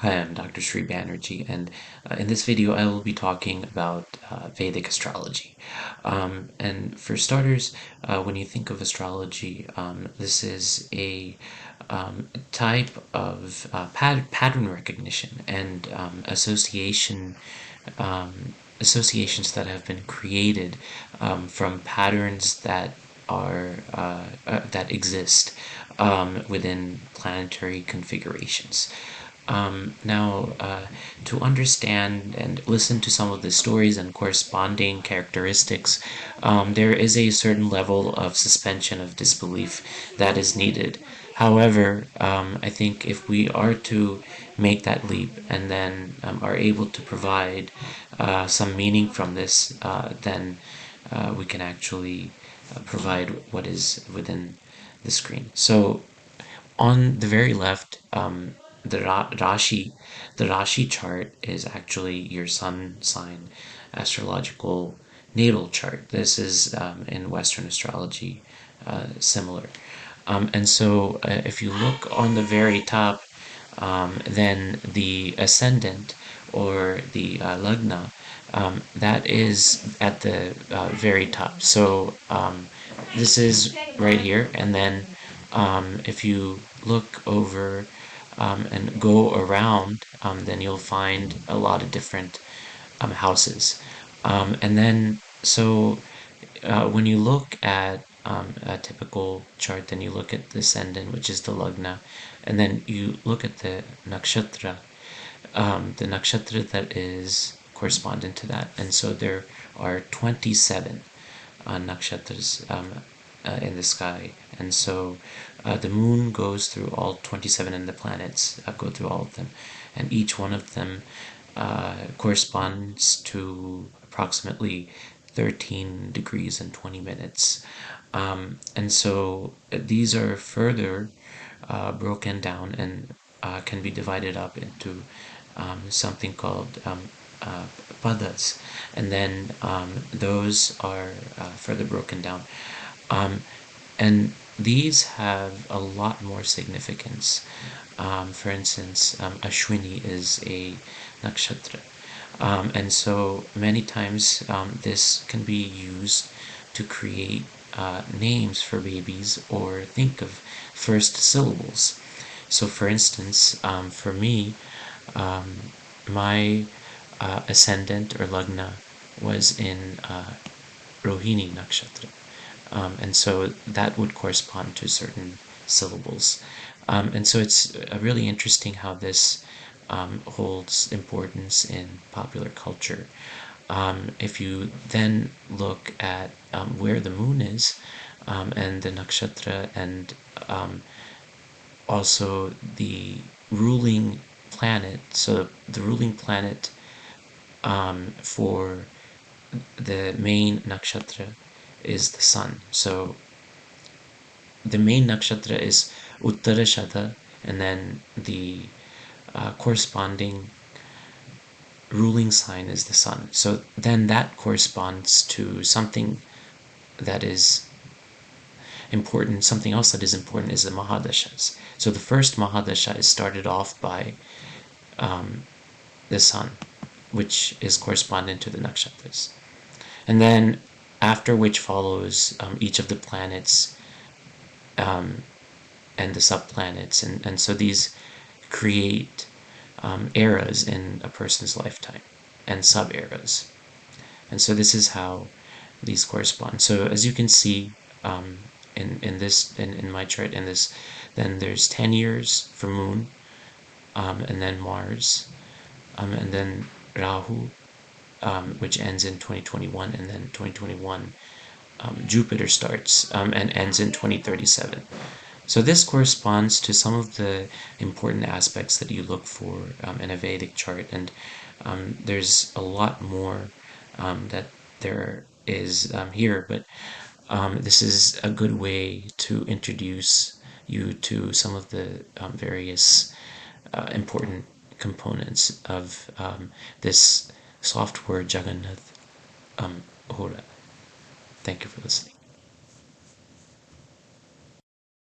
Hi, I'm Dr. Sri Banerjee, and in this video I will be talking about Vedic astrology. And for starters, when you think of astrology, this is a type of pattern recognition and associations that have been created from patterns that that exist within planetary configurations. Now, to understand and listen to some of the stories and corresponding characteristics, there is a certain level of suspension of disbelief that is needed. However, I think if we are to make that leap and then are able to provide some meaning from this, then we can actually provide what is within the screen. So, on the very left, the Rashi chart is actually your sun sign astrological natal chart. This is in Western astrology similar. And so if you look on the very top, then the ascendant or the Lagna, that is at the very top. So this is right here, and then if you look over and go around, then you'll find a lot of different houses. And then, so when you look at a typical chart, then you look at the ascendant, which is the Lagna, and then you look at the nakshatra that is correspondent to that. And so there are 27 nakshatras in the sky. And so the moon goes through all 27, and the planets go through all of them. And each one of them corresponds to approximately 13 degrees and 20 minutes. And so these are further broken down and can be divided up into something called padas, and then those are further broken down. And these have a lot more significance. For instance, Ashwini is a nakshatra. And so many times this can be used to create names for babies or think of first syllables. So, for instance, for me, my ascendant or Lagna was in Rohini Nakshatra. And so that would correspond to certain syllables. And so it's really interesting how this holds importance in popular culture. If you then look at where the moon is and the nakshatra, and also the ruling planet, so the ruling planet for the main nakshatra is the sun. So the main nakshatra is Uttarashada, and then the corresponding ruling sign is the sun. So then that corresponds to something that is important. Something else that is important is the Mahadashas. So the first Mahadasha is started off by the sun, which is correspondent to the nakshatras. And then after which follows each of the planets and the subplanets. And so these create eras in a person's lifetime and sub-eras. And so this is how these correspond. So as you can see in my chart, in this, then there's 10 years for moon, and then Mars, and then Rahu, which ends in 2021, and then 2021 Jupiter starts and ends in 2037. So this corresponds to some of the important aspects that you look for in a Vedic chart, and there's a lot more that there is here, but this is a good way to introduce you to some of the various important components of this software Jagannath Hora. Thank you for listening.